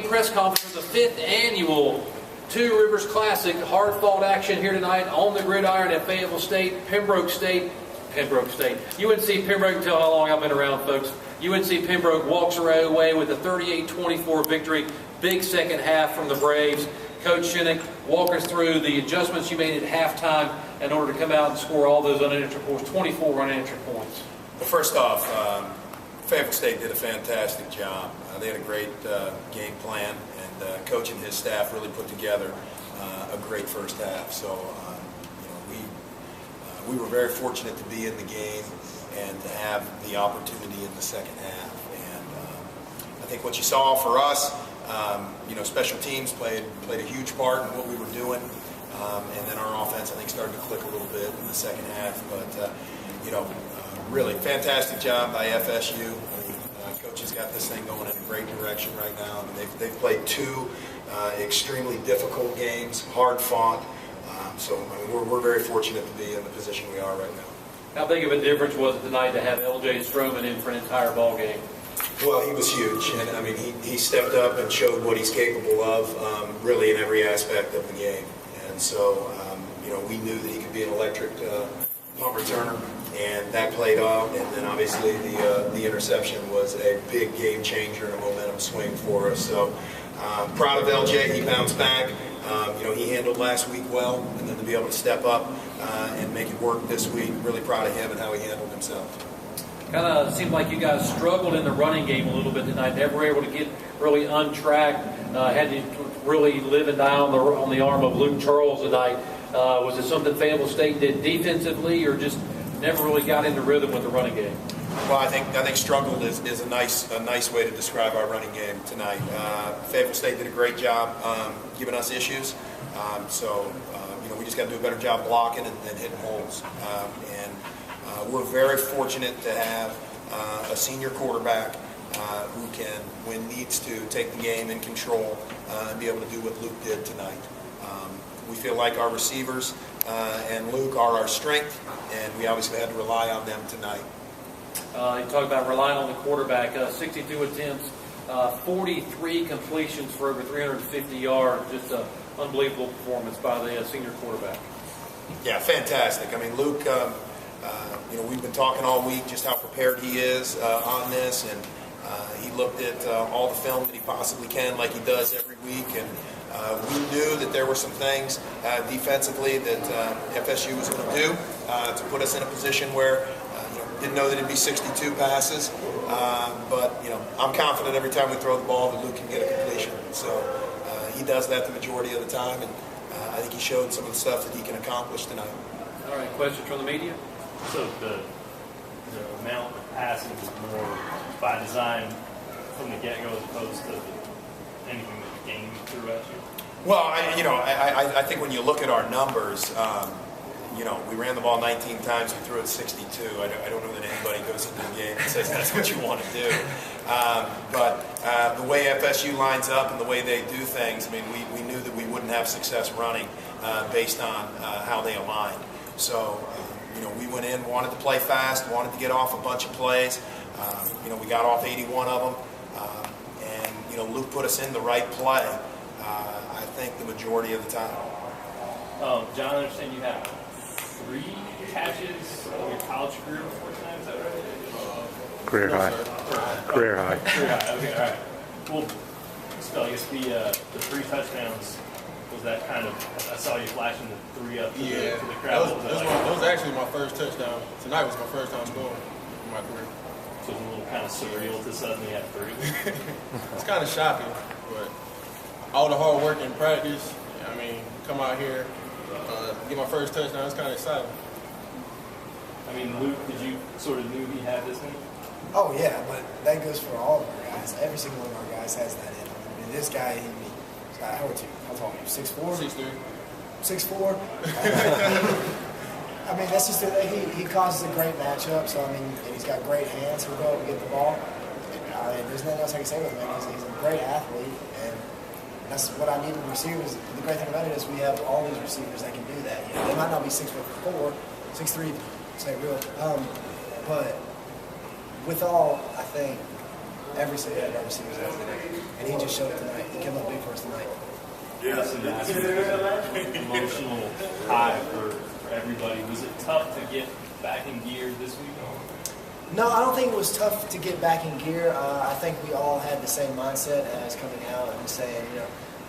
Press conference for the 5th annual Two Rivers Classic. Hard-fought action here tonight on the gridiron at Fayetteville State, Pembroke State. UNC Pembroke, tell how long I've been around, folks. UNC Pembroke walks away with a 38-24 victory. Big second half from the Braves. Coach Shinnick, walk us through the adjustments you made at halftime in order to come out and score all those unanswered points, 24 unanswered points. Well, first off, Fayetteville State did a fantastic job. They had a great game plan, and Coach and his staff really put together a great first half. So, we were very fortunate to be in the game and to have the opportunity in the second half. And I think what you saw for us, special teams played a huge part in what we were doing, and then our offense, I think, started to click a little bit in the second half. But really fantastic job by FSU. Coach has got this thing going in a great direction right now. I mean, they've played two extremely difficult games, hard fought. So we're very fortunate to be in the position we are right now. How big of a difference was it tonight to have L.J. Stroman in for an entire ball game? Well, he was huge, and I mean he stepped up and showed what he's capable of, really in every aspect of the game. And so we knew that he could be an electric punt returner, and that played off. And then obviously the interception was a big game changer and a momentum swing for us. So proud of LJ. He bounced back. He handled last week well, and then to be able to step up and make it work this week, really proud of him and how he handled himself. Kind of seemed like you guys struggled in the running game a little bit tonight. Never were able to get really untracked. Had to really live and die on the arm of Luke Jeralds tonight. Was it something Fayetteville State did defensively, or just never really got into rhythm with the running game? Well, I think struggled is a nice way to describe our running game tonight. Fayetteville State did a great job giving us issues. We just got to do a better job blocking and hitting holes. We're very fortunate to have a senior quarterback who can, when needs to, take the game in control and be able to do what Luke did tonight. We feel like our receivers and Luke are our strength, and we obviously had to rely on them tonight. You talk about relying on the quarterback. 62 attempts, 43 completions for over 350 yards. Just an unbelievable performance by the senior quarterback. Yeah, fantastic. I mean, Luke, we've been talking all week just how prepared he is on this, and he looked at all the film that he possibly can, like he does every week, and we knew that there were some things defensively that FSU was going to do to put us in a position where didn't know that it'd be 62 passes, but I'm confident every time we throw the ball that Luke can get a completion. So he does that the majority of the time, and I think he showed some of the stuff that he can accomplish tonight. All right, questions from the media? So the amount of passing is more by design from the get-go as opposed to anything that the game threw at you? Well, I think when you look at our numbers, we ran the ball 19 times, we threw it 62. I don't know that anybody goes into the game and says that's what you want to do. But the way FSU lines up and the way they do things, I mean, we knew that we wouldn't have success running based on how they aligned. So, we went in, wanted to play fast, wanted to get off a bunch of plays. We got off 81 of them. And Luke put us in the right play, I think, the majority of the time. John, I understand you have 3 catches in your college career before tonight, is that right? Career high. Career high. Career high, okay, all right. Well, so I guess the 3 touchdowns, was that kind of, I saw you flashing the 3 up to the crowd. That was actually my first touchdown. Tonight was my first time scoring in my career. So it was a little kind of surreal to suddenly have 3. It's kind of shocking, but all the hard work in practice, come out here, get my first touchdown, it's kind of exciting. I mean, Luke, did you sort of knew he had this in? Oh, yeah, but that goes for all of our guys. Every single one of our guys has that in him. I mean, this guy, how old are you? How tall are you? 6'4"? 6'3". 6'4"? I mean, that's just he causes a great matchup. So, and he's got great hands. He'll go up and get the ball. There's nothing else I can say with him. He's a great athlete, and that's what I need in receivers. The great thing about it is we have all these receivers that can do that. They might not be 6'4", 6'3", say real, but with all, I think every single receivers has it, and he just showed it tonight. came up big for us tonight. Yes, and that's an emotional high for everybody. Was it tough to get back in gear this week? No, I don't think it was tough to get back in gear. I think we all had the same mindset as coming out and saying,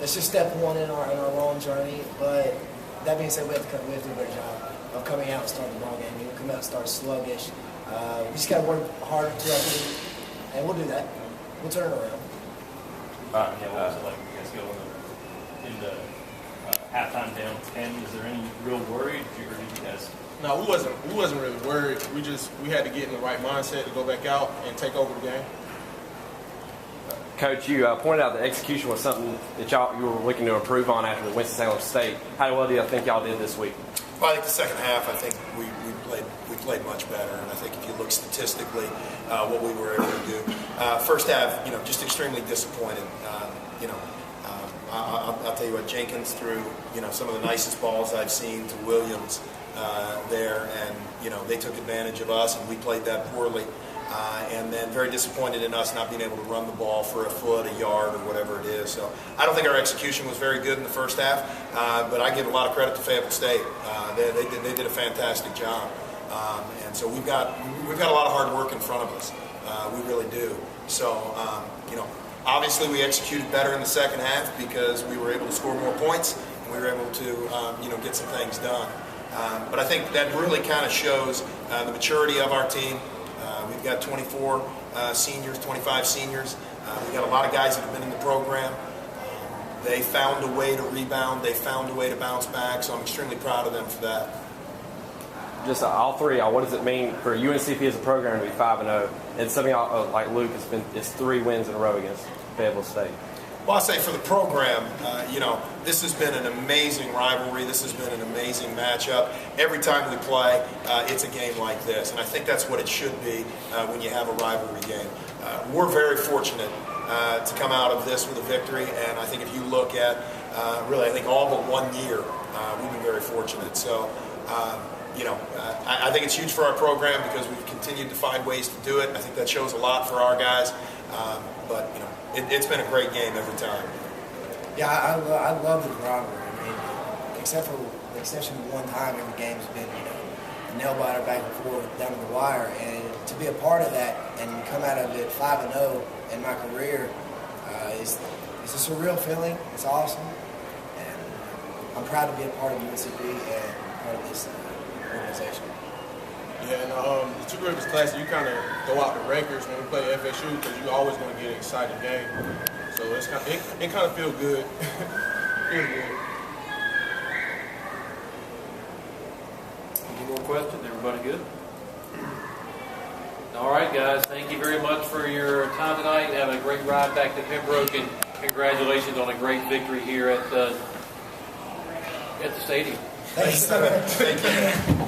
it's just step one in our long journey. But that being said, we have to do a better job of coming out and starting the ball game. We come out and start sluggish. We just got to work harder throughout the week, and we'll do that. We'll turn it around. What was it like you guys going into halftime down 10? Is there any real worry? Did you guys? No, we wasn't really worried. We had to get in the right mindset to go back out and take over the game. Coach, you pointed out that execution was something that you were looking to improve on after the Winston-Salem State. How well do you think y'all did this week? Well, I think the second half, I think we played much better, and I think if you look statistically, what we were able to do. First half, just extremely disappointed. I'll tell you what, Jenkins threw, some of the nicest balls I've seen to Williams there, and they took advantage of us, and we played that poorly. And then very disappointed in us not being able to run the ball for a foot, a yard, or whatever it is. So I don't think our execution was very good in the first half, but I give a lot of credit to Fayetteville State. They did a fantastic job, and so we've got a lot of hard work in front of us. We really do. So obviously we executed better in the second half because we were able to score more points and we were able to get some things done. But I think that really kind of shows the maturity of our team. We've got 24 seniors, 25 seniors. We've got a lot of guys that have been in the program. They found a way to rebound. They found a way to bounce back. So I'm extremely proud of them for that. Just all three, what does it mean for UNCP as a program to be 5-0? And something like Luke, it's 3 wins in a row against Fayetteville State. Well, I'll say for the program, this has been an amazing rivalry. This has been an amazing matchup. Every time we play, it's a game like this. And I think that's what it should be when you have a rivalry game. We're very fortunate to come out of this with a victory. And I think if you look at, really, I think all but 1 year, we've been very fortunate. So, I think it's huge for our program because we've continued to find ways to do it. I think that shows a lot for our guys. But it's been a great game every time. Yeah, I love the rivalry. I mean, except for the exception of one time, every game's been a nail biter back and forth down to the wire. And to be a part of that and come out of it 5-0 in my career is a surreal feeling. It's awesome, and I'm proud to be a part of UNCP and part of this organization. Yeah, and the Two Rivers Classic, you kind of throw out the records when we play FSU because you're always going to get an exciting game. So it kind of feels good. Feels good. Any more questions? Everybody good? All right, guys. Thank you very much for your time tonight. Have a great ride back to Pembroke, and congratulations on a great victory here at the stadium. Thanks. Thank you.